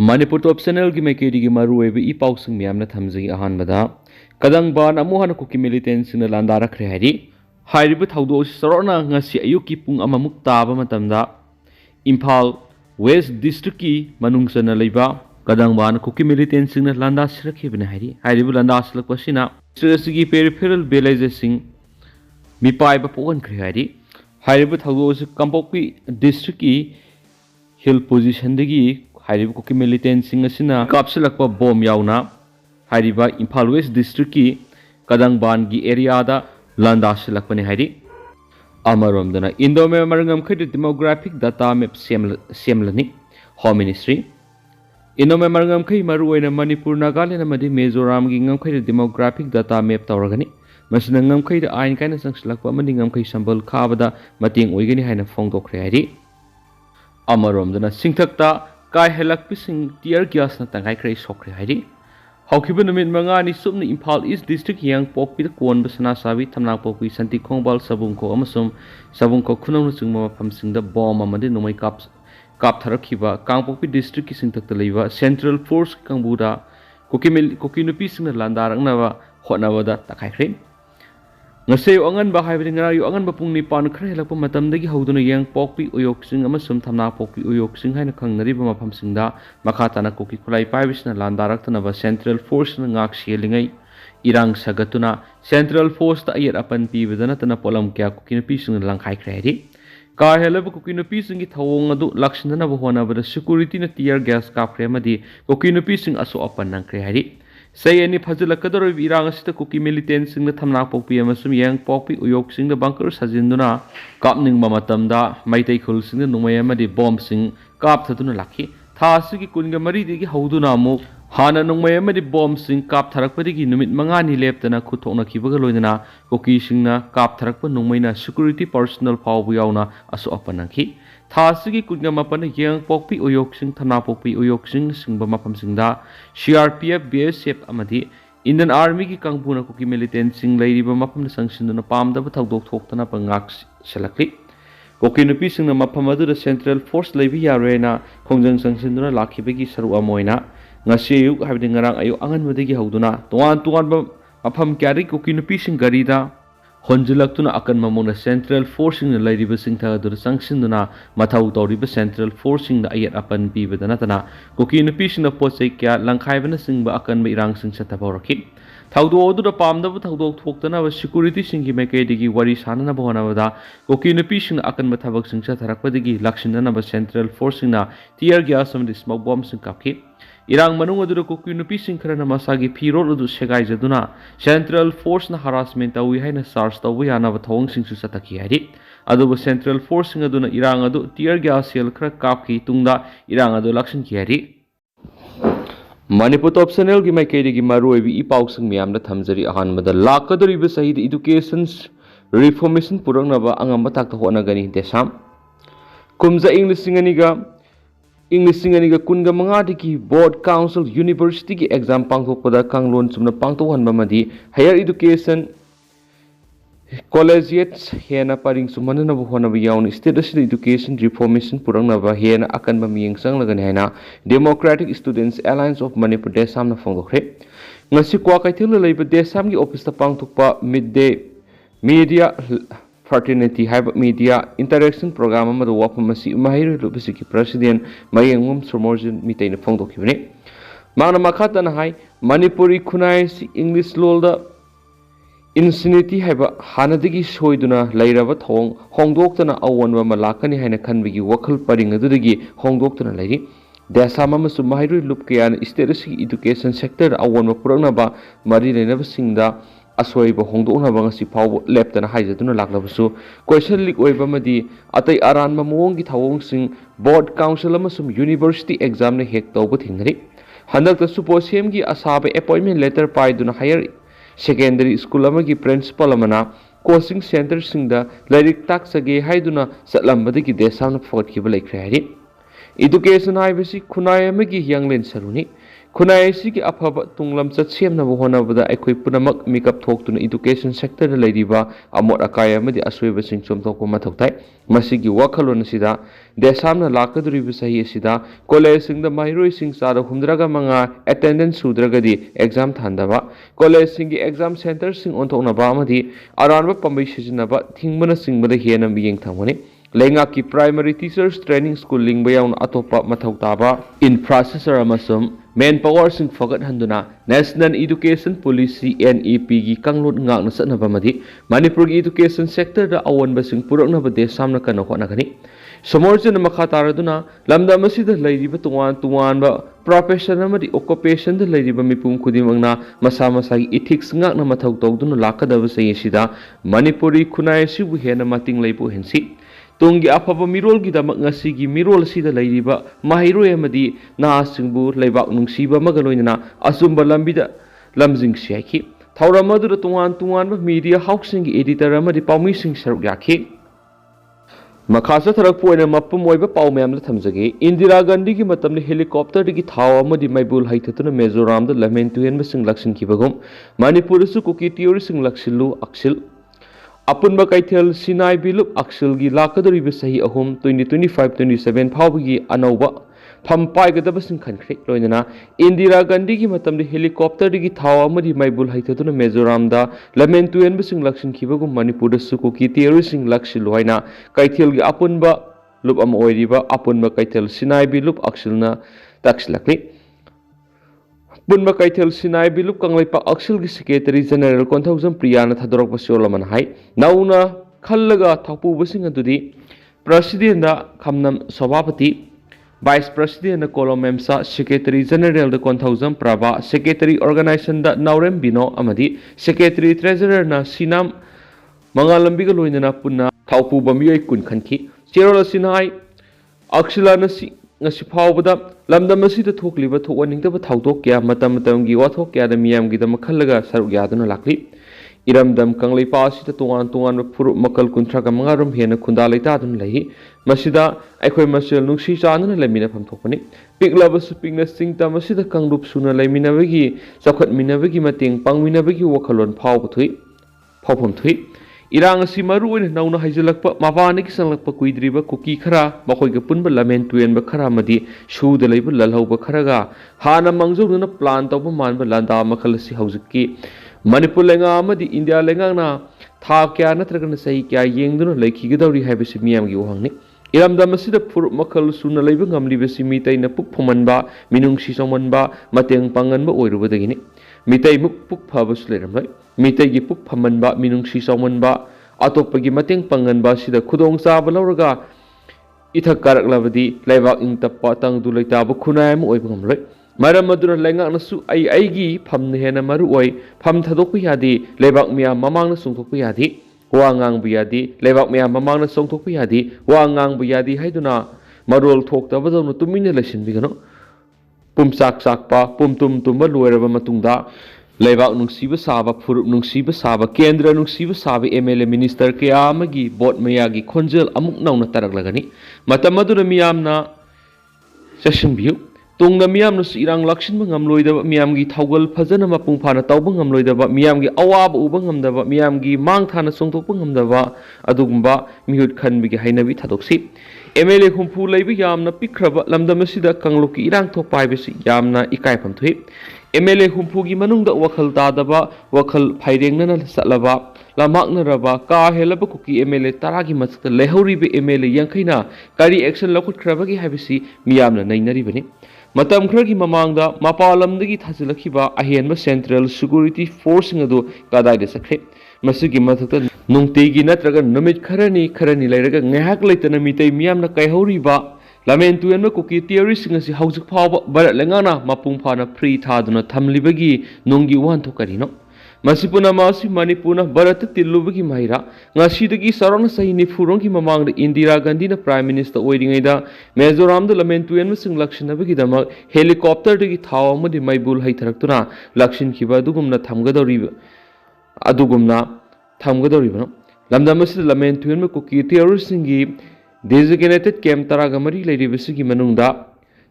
Manipur top channel ki maikeri ki maru ebe I pausing miyamna thamjagi ahanbada kadang ban amuhana kuki militant singna landarakle hari hairibu thaudo sarona ngasi ayuki pung amamuk taba matamda Imphal West District ki manungsana leiba kadang ban kuki militant singna landa sirakibne hari hairibu landa silakpasina stressigi peripheral villages mipai ba pon kre hari hairibu thaudo kampokpi district ki hill position degi हारिब Kuki militant सिंग असिना कापसलकपा bomb यावना हारिबा Imphal west district की कदंगबान की area दा लांदासलकपने हारि अमरोमदना इंडो में मरंगम खैद डेमोग्राफिक डाटा मैप सेमलनी होम मिनिस्ट्री इंडो में मरंगम खै मरुओइना मणिपुर नागालैंड अमदि मिजोराम की ngam खैद डेमोग्राफिक डाटा मैप तौरगनी मसिना ngam खैद आइन काइना संगसलकपा अमदि ngam खै संबल खाबदा मतेंग ओइगनी हाइना फोंगदोखरे हारि अमरोमदना सिंथकता काय हेलकपिसिंग टियर ग्यास न तंगाई क्रे सोखरे हाइरि हौखिबा नुमित मंगानी सुमनि इम्फाल ईस्ट डिस्ट्रिक्ट यांग पोकपि कोन बसना साबि थमना पोकपि संति खोंगबाल सबुंखो अमसुम सबुंखो खुनौन चिंगमा मफमसिंग द बॉम अमदि नुमै काप थरखिबा कांगपोकपि डिस्ट्रिक्ट की सिंथकत लैबा सेंट्रल फोर्स कांगबुदा कुकी नुपि सिंग लांदारंगनाबा होनाबदा तखाइख्रे ngase angan ba haibri ngara yu angan ba pungni pan khre helakpa matamdagi hoduna yang pokpi uyok sing amasum thamna pokpi uyok sing haina khangnari ba mafam singda makhatana koki khulai paibisna landarak tanaba central force na ngak selingai irang sagatuna central force ta ayat apan pi bedana tana polam kya koki nupi sing langkhai khre ka helaba koki nupi sing gi thawong adu lakshana ba hona ba security na tear gas ka khre madi koki nupi sing aso apan nang khre hari say any fazilakador irang asita kuki militant sing na thamna pokpi amasum yang pokpi uyok sing da bunker sajinduna kapning mamatamda maitai khul sing numay amadi bomb sing kap thaduna lakhi thasi ki kunga mari degi hoduna amuk hana numay amadi bomb sing kap tharakpadigi numit mangani leptana khuthokna khibaga loinana kuki sing na kap tharakpa numaina security personnel pawbu yauna asu apanangki thasi ki kunga mapana yang pokpi uyok sing thamna pokpi uyok sing singba mapam singda CRPF BSF amadi Indian Army ki kangbuna kuki militant sing lairiba mapam na sangsinduna pamdaba thawdok thoktana pangak selakli koki nupi sing na mapam adu central force laibi yarena khongjang sangsinduna lakhibagi saru amoina ngasi yuk habdi ngarang ayu angan modegi hoduna tuan ba mapam kyari koki nupi sing garida honjulaktuna akan mamona central forcing na lairiba sing thadur sangsinduna mathau tawriba central forcing da ayat apan pi bedana tana koki nupi sing na posai kya langkhaibana sing ba akan ba irang sing sathaboraki thaudo odu da pamda ba thaudo thoktana ba security sing gi mekai digi wari sanana ba hona ba koki nupi sing akan ba thabak sing satharakpa digi lakshindana ba central forcing na tear gas am smoke bomb sing kapki irang manung adu koki nupi sing kharana masagi phirol adu segaijaduna central force na harassment tawi haina charge tawi yana ba thong sing su sataki hari adu central force sing aduna irang adu tear gas sel khra kapki tungda irang adu lakshin ki hari Manipur top channel ki maikeri ki maroi bi ipau sing miyam na thamjari ahan mada lakadori ba sahid education reformation purang na ba angam batak ta hona gani desam kumza english singaniga kunga mangadi ki board council university ki exam pangthok pada kanglon sumna pangthok hanba madi higher education collegiates hena paring sumana na hona ba yawn state education reformation purang na ba hena akan ba miyeng sang lagani haina democratic students alliance of manipur desam na phongdokre ngasi kwa kaithil leiba desam ki office ta pangthok pa midday media fraternity have media interaction program amado wapam asi mahir lubisi ki president mayengum somorjin mitaina phongdokibne mana makhata na hai manipuri khunai si english lolda insanity have hanadigi soiduna lairaba thong hongdoktana awanwa malakani haina khanbigi wakhal paring adudagi hongdoktana lairi desama masu mahir lubkian state education sector awanwa purana ba mari lenaba singda asoi ba hongdokna ba ngasi phaw leptana haijaduna laklabasu question leak oiba madi atai aran ma mong gi thawong sing board council amasum university exam na hek tawba thingri handak ta suposem gi asaba appointment letter paiduna higher secondary school amagi principal amana coaching center singda lairik tak sage haiduna satlambadi gi desam na phot ki ba laikre hari education haibasi khunai amagi yanglen saruni खुनाई की अफब तुंगलम सेमनब होनबदा अखोई पुनमक makeup थोक्तुना education sector लेरिबा अमोट अकाय अमदि असोइबसिंग चोमथोकप मथौ ताई मसिगी वाखलोन सिदा देशामना लाकदुरिबा सही सिदा college Singh the माहिरोई सिंग चार हुमद्रगा मंगा attendance सुद्रगदी exam थांदबा college सिंग exam centre सिंग ओंथोकनबा अमदि अरानबा पम्बै सिजनबा थिंगबना सिंगबदा हेना मियेंग थांगोनी लेंगा की प्राइमरी टीचर्स ट्रेनिंग स्कूल लिंग याउन अतोपा मथौ ताबा इंफ्रास्ट्रक्चर अमसुम मेन पावर सिंग फगत हंदुना नेशनल एजुकेशन पॉलिसी NEP की कंगलोट ngang सनबमदि मणिपुर की एजुकेशन सेक्टर दा अवनब सिंग पुरकनब देश सामना कन होनगनी समोर्जन मखा तारदुना लमदम असिदा लैरिब तुवान तुवानबा प्रोफेशन अमदि ऑक्युपेशन दा लैरिब मिपुम खुदिमंगना मसा मसागी इथिक्स ngang मथौ तौदुना लाकदब सयसिदा मणिपुरी खुनाय सिबु हेना मतिंग लैबु हेनसी तुंगी अफब मिरोल की दमक ngasi gi mirol sida leiriba mahiroi amadi nahasingbu leibak nungsiba magaloinana asumba lambida lamjing siaki thauramadu tungan tungan media housing gi editor amadi paumi sing saruk yaki मखासा थरक पोइना मपम ओइबा पाउ ma'am थमजगे Indira Gandhi की मतम helicopter की थाव अमदि मैबुल हाइथतुना Mizoram the लमेन तुयन सिंग लक्ष्य किबगुम मणिपुर सु cookie तियोरी सिंग लक्ष्यलु अक्सिल अपुनब कैथल सिनाई बिलुप अक्सिल की लाकदरिब सही अहुम 2025-27 फावगी अनौबा फम पाइगदब सिंग खनख्रे लोइना इंदिरा गांधी की मतम हेलीकॉप्टर की थाव अमदि मैबुल हाइथतुना मिजोराम द लमेन तुयन सिंग लक्ष्य किबगुम मणिपुर सु कुकी तियोरी सिंग लक्ष्य लोइना कैथल की अपुनब लुप अम ओइरिबा अपुनब कैथल सिनाई बिलुप अक्सिलना तक्सलकली पुनब कैथल सिनाई बिलुप कंगलेपा अक्सिल की सेक्रेटरी जनरल कोंथौजम प्रियाना थादरक बसियोलमन हाई नौना खल्लगा थापुबसिंग अदुदि प्रेसिडेंट दा खमनम सभापति वाइस प्रेसिडेंट कोलोमेमसा सेक्रेटरी जनरल द कोंथौजम प्रभा सेक्रेटरी ऑर्गेनाइजेशन दा नौरेम बिनो अमदि सेक्रेटरी ट्रेजरर ना सिनाम मंगालंबिगा लोइनना पुन्ना थापुबा मियोय कुन खनखी चेरोल सिनाई अक्सिला नसी ngasi phawbada lamdam asida thokliba thokwaningdaba thawdok kya matam matamgi wathok kya da miyamgi da makhallaga saruk yaduna lakli iramdam kanglaipa asida tongan tongan furu makal kunthra ka mangarum hena khunda leita dun lei masida aikhoi masel nungsi chanuna lemina pham thokpani piklaba su pikna singta masida kangrup suna lemina bagi chakhat mina bagi mateng pangmina bagi wakhalon phawbu thui phawphom thui इरांग असी मरुइन नौना हाइजलक मपाने की संलक कुइद्रीब cookie खरा मखोई के पुनब लमेन तुयन खरा मदी शूद लेब ललहौब खरगा हाना मंगजौदुना plan तौब मानब लंदा मखल असी हौजकी मणिपुर लेंगा अमदी इंडिया लेंगाना था क्या नत्रगन सही क्या येंगदुना लेखिगदौरी हाइबसि मियामगी वहांगनी इरामदम असिदा फुर मखल सुना लेब ngamlibasi मितैना पुक फमनबा मिनुंगसी समनबा मतेंग पांगनबा ओइरुबदगिनी मितै मुक पुक फबस लेरमलै मितैगी पुक फमनबा मिनुंगसी समनबा अतोपगी मतेंग पांगनबा सिदा खुदोंग चाबा लौरगा इथक कारकलबदी लेबाक इंतप्पा तंगदु लेताब खुनायम ओइबगमलै मरम मदुना लेंगानसु आईगी फमन हेना मरु ओइ फम थदोक यादी लेबाक मिया ममांगना सुंथोक यादी वांगांग बुयादी लेबाक मिया ममांगना सुंथोक यादी वांगांग बुयादी हाइदुना मरोल थोक्तबदौन तुमिना लेसिनबिगनो पुमचाक चाकपा पुमतुम तुम लोरब मतुंगदा लेबाक नुंसीब साबा फुरुप नुंसीब साबा केंद्र नुंसीब साबा MLA मिनिस्टर कया अमगी बोट मयागी खोंजल अमुक नौना तरगलगनी मतम अदुना मियामना सेशनबियु तुंगना मियामना इरांग लक्षिन ngamloidaba मियामगी थौगल फजन मपुंग फाना तौब ngamloidaba मियामगी अवाब उब ngamdaba मियामगी मांग थाना सोंथोकप ngamdaba अदुगुंबा मिहुत खनबिगी हाइनबि थादोक्सी MLA हुंफु लेबि यामना पिख्रबा लमदमसिदा कंगलोकी इरांग थोक पाइबसि यामना इकायफम थुइ MLA हुंफुगी मनुंगदा वखल तादबा वखल फाइरेंगना सलबा लमाकनरबा का हेलब कुकी MLA तरागी मसक लेहौरिबे MLA यंखैना कारी एक्शन लखुटख्रबगी हाइबसि मियामना नैनरिबनि मतम खरगी ममांगदा मपालमदगी थाजिलखिबा अहेनबा सेंट्रल सिक्योरिटी फोर्सिंग अदु कदाइदे सख्रे मसिगी मथक नुंगतेगी नत्रगा नुमित खरनी लेरगा ngahak leitana mitei miyamna kaihoriba lamen tuyanba kuki theory singasi haujuk phawba barat lengana mapung phana free thaduna thamlibagi nungi wan thokarino masipuna masi manipuna barat tilubagi maira ngasidagi sarona sahi nifurongki mamangda Indira Gandhi na prime minister oiringaida Mizoram da lamen tuyanba sing lakshinabagi damak helicopter dagi thaw amadi maibul haitharaktuna lakshin khiba dugumna thamgadoriba adugumna thamgadoribano lamdamasida lamen tuyanba kuki theory singi designated camp taragamari leiribasigi manungda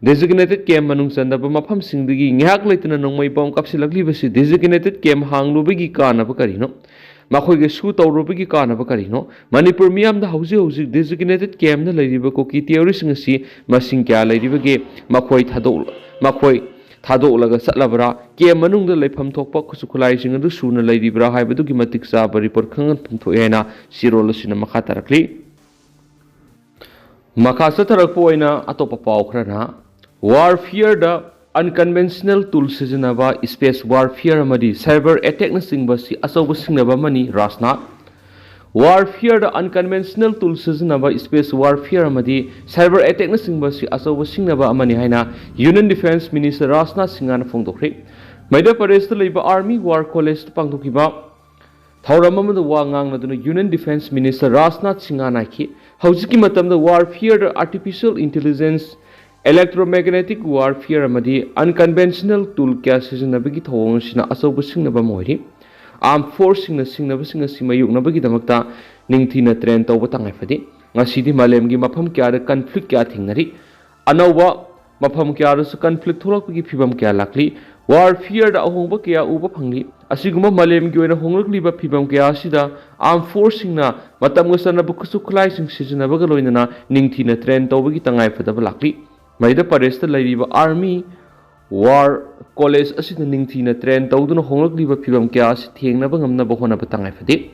designated camp manung sandaba mafam singdagi ngihak leitana nongmai bom kapsilakli designated camp hanglubagi kanaba karino makhoi su tawrubagi kanaba karino manipur miyam da hauji designated camp na leiriba koki theory singasi masing kya leiribage makhoi thadolaga satlabra camp manung da leifam thokpa khusukulai singadu suna leiribra haibadugi matik saba report khangan pungthoyena sirol sina makha tarakli makha satharakpo oina atopa paw khrana warfare da unconventional tools sizinaba space warfare amadi cyber attack na singba si asoba singnaba mani rasna warfare da unconventional tools sizinaba space warfare amadi cyber attack na singba si asoba singnaba amani haina union defense minister rasna singana phongdokre maida pradesh da leiba army war college pangdokiba thauramamada wa ngangnaduna union defense minister rasnath singana ki haujiki matamda warfare da artificial intelligence electromagnetic warfare amadi unconventional tool kya sizinabagi thawong sina asoba singnaba moiri armed force singnaba simayuknabagi damakta ningthina train tawba tangai fadi ngasidi malemgi mafam kya da conflict kya thingnari anawba mafam kya da conflict tholakpagi phibam kya lakli warfare da ahongba kya uba phangli asiguma malemgi oina honglakliba phibam kya sida armed force singna matamga sanaba khusukhlai sing sizinabaga loinana ningthina train tawbagi tangai fadaba lakli Maida Paris Laiba Army War College Asit Ningtina Train Taudun Honglok Liba Pibam Kias Ting Nabangam Nabahona Batanga Fadi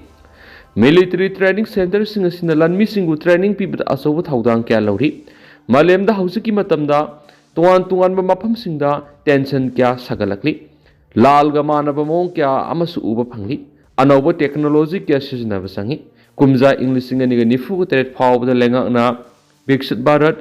Military Training Center Singers in the Land Missing Training People Aso with Haudan Kalori Malem the Hausiki Matamda Tuan Mapam Singda Tension Kya Sagalakli Lal Gamana Bamon Kya Amasu Uba Pangli Anoba Technology Kya Sizinavasangi Kumza English and Nifu Ted Power the Lenga na Bixit Barat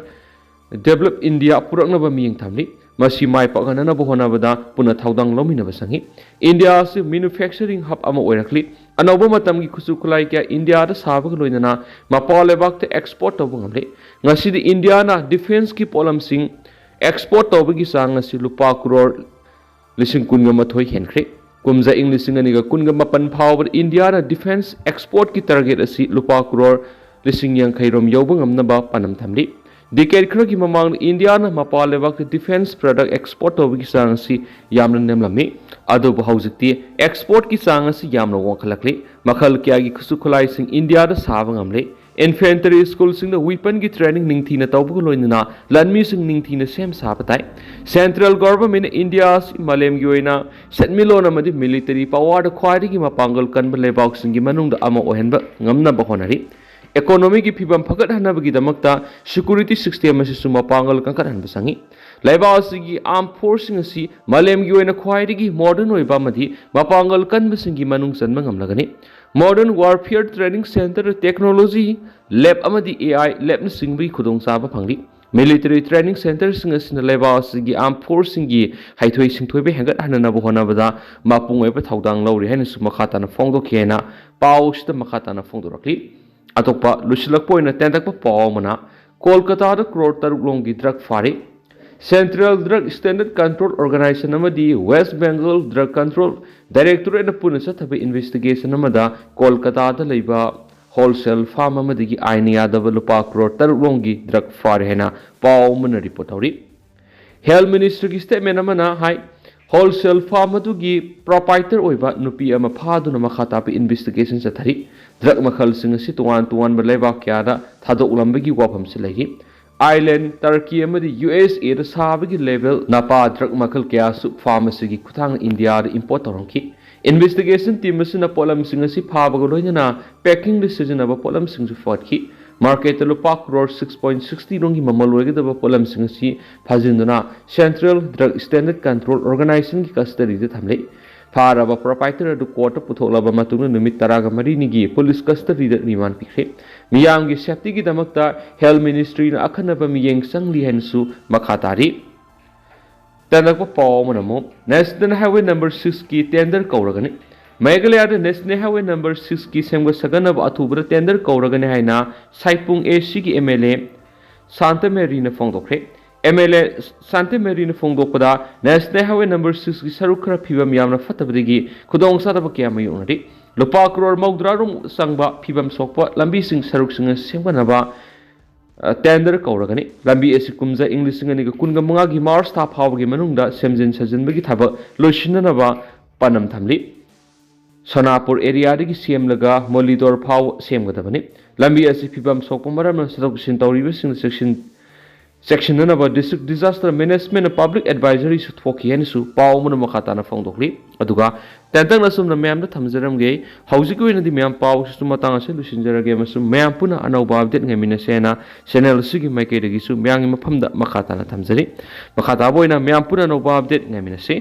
Develop India Puraknaba Ming Tamli, Masi Mai Paganana Bohonabada, Puna Taudang Lomina Basangi, India's manufacturing hub Ama Orakli, Anobama Tamgi Kusukulaikia, India the Sabakaloina, Mapalebak the export of Bungamli, Nasi the Indiana defense keep olam sing, export of Gisang as Lupa Kuror, listen Kungamatoi Henry, Kumza English Singaniga Kungamapan Power, Indiana defense export ki target as Lupa Kuror, listen Yang Kairom Yobungam Naba Panam Tamli. Decade Kraki Mamang India Mapalevak defense product export of Gisansi Yamlan Nemlami, Adobe Hausiti, export Kisansi Yamla Wakalakli, Makal Kiagi Kusukulizing India the Savangamli, infantry schools in the weapon training Ningtina Tabuloina, land missing Ningtina Sam Sabatai, central government in India's Malem Guena, Set Milona Madi military power acquiring Mapangal Kanbale boxing Gimanung the Ama Ohenba, Ngamna Bahonari. Economy ki phibam phagat hanabagi damakta security system asi suma pangal kangkat han basangi laiba asigi armed forcing asi malem gi oina khwaidigi modern oiba madi mapangal kan basingi manung sanma ngamlagani modern warfare training center technology lab amadi AI lab na singbi khudong saba phangli military training center singasina laiba asigi armed forcing gi haithoi singthoi be hangat hanana bo honabada mapung oiba thaudang lawri haina suma khatana phongdo khena pausta makhatana phongdo rakli Atopa Lusilakpo in a tentacle Paumana, Kolkata crore Taruglongi drug fari, Central Drug Standard Control Organization Namadi, West Bengal Drug Control Directorate of Punasatabi Investigation Namada, Kolkata the Labor Wholesale Farm Amadigi Ainia the Velupa crore Taruglongi drug farihena, Paumana reportori. Health Ministry statement Namana high. Wholesale Farmatugi proprietor Oiva Nupi Amapadu Makatapi investigation Satari, Drug Makal Singasi to one Baleva Kiada, Tado Ulambagi Wapam Silagi, Ireland, Turkey, the USA, the Sabagi level, Napa, Drug Makal Kiasu, Pharmacy, Kutang, India, the importeronki. Investigation team is in a polam Singasi Pavagolina, packing decision of a polam Singsu Fortki. Market Lupak Road 6.60 Rongi Mamalwega the Polam Singasi, Pazinduna, Central Drug Standard Control Organization Custody the Tamle, Paraba proprietor to quarter Putola Matuna Numitaraga Marinigi, police custody that Niman Pikre, Miyangi Septigi Damakta, Health Ministry in Akanaba Miyang Sangli Hensu, Makatari. Tanaka Paw Monamo, National Highway number 6 key tender Koragani. Meghalaya National Highway number 6 ki semga sagan of October tender Koragane Haina, Saipung AC ki MLA Santa Marina Fongdokre, MLA Santa Marina Fongdopada, National Highway number 6 ki Sarukra Pibam Yamna Fatabigi, Kudong Sarabakiama Unity, Lupak Road Mogdrarum Sangba Pibam Sokpa, Lambi Sing Saruk Sing Simbanaba, tender ꯀꯧꯔꯒꯅꯤ ꯂꯝꯕꯤ ꯑꯁꯤ ꯀꯨꯝꯖꯥ ꯏꯪ 2015ꯒꯤ March ꯊꯥ ꯐꯥꯎꯕꯒꯤ ꯃꯅꯨꯡꯗ ꯁꯦꯝꯖꯤꯟ ꯁꯥꯖꯤꯟꯕꯒꯤ ꯊꯕꯛ ꯂꯣꯏꯁꯤꯟꯅꯅꯕ ꯄꯥꯟꯗꯝ ꯊꯝꯂꯤ ꯁꯣꯅꯥꯄꯨꯔ ꯑꯦꯔꯤꯌꯥꯗꯒꯤ ꯁꯦꯝꯂꯒ ꯃꯣꯂꯤꯗꯣꯔ ꯐꯥꯎꯕ ꯁꯦꯝꯒꯗꯕꯅꯤ ꯂꯝꯕꯤ ꯑꯁꯤ ꯐꯤꯕꯝ ꯁꯣꯛꯄ ꯃꯔꯝꯅ ꯆꯠꯊꯣꯛ ꯆꯠꯁꯤꯟ ꯇꯧꯔꯤꯕꯁꯤꯡꯅ ꯆꯦꯛꯁꯤꯟꯅꯅꯕ ꯗꯤꯁꯇ꯭ꯔꯤꯛ ꯗꯤꯖꯥꯁꯇꯔ ꯃꯦꯅꯦꯖꯃꯦꯟꯠꯅ ꯄꯕ꯭ꯂꯤꯛ ꯑꯦꯗꯚꯥꯏꯖꯔꯤꯁꯨ ꯊꯣꯛꯈꯤ ꯍꯥꯏꯅꯁꯨ ꯄꯥꯎ ꯑꯃꯅ ꯃꯈꯥ ꯇꯥꯅ ꯐꯣꯡꯗꯣꯛꯂꯤ ꯑꯗꯨꯒ ꯇꯦꯟꯇꯛꯅ ꯑꯁꯨꯝꯅ ꯃꯌꯥꯝꯗ ꯊꯝꯖꯔꯝꯒꯦ ꯍꯧꯖꯤꯛꯀꯤ ꯑꯣꯏꯅꯗꯤ ꯃꯌꯥꯝ ꯄꯥꯎꯁꯤꯁꯨ ꯃꯇꯥꯡ ꯑꯁꯤ ꯂꯣꯏꯁꯤꯟꯖꯔꯒꯦ ꯑꯃꯁꯨꯡ ꯃꯌꯥꯝ ꯄꯨꯟꯅ ꯑꯅꯧꯕ ꯑꯞꯗꯦꯠ ꯉꯥꯏꯃꯤꯟꯅꯁꯦꯅ ꯆꯦꯅꯦꯜ ꯑꯁꯤꯒꯤ ꯃꯥꯏꯀꯩꯗꯒꯤꯁꯨ ꯃꯌꯥꯝꯒꯤ ꯃꯐꯝꯗ ꯃꯈꯥ ꯇꯥꯅ ꯊꯝꯖꯔꯤ ꯃꯈꯥ ꯇꯥꯕ ꯑꯣꯏꯅ ꯃꯌꯥꯝ ꯄꯨꯟꯅ ꯑꯅꯧꯕ ꯑꯞꯗꯦꯠ ꯉꯥꯏꯃꯤꯟꯅꯁꯤ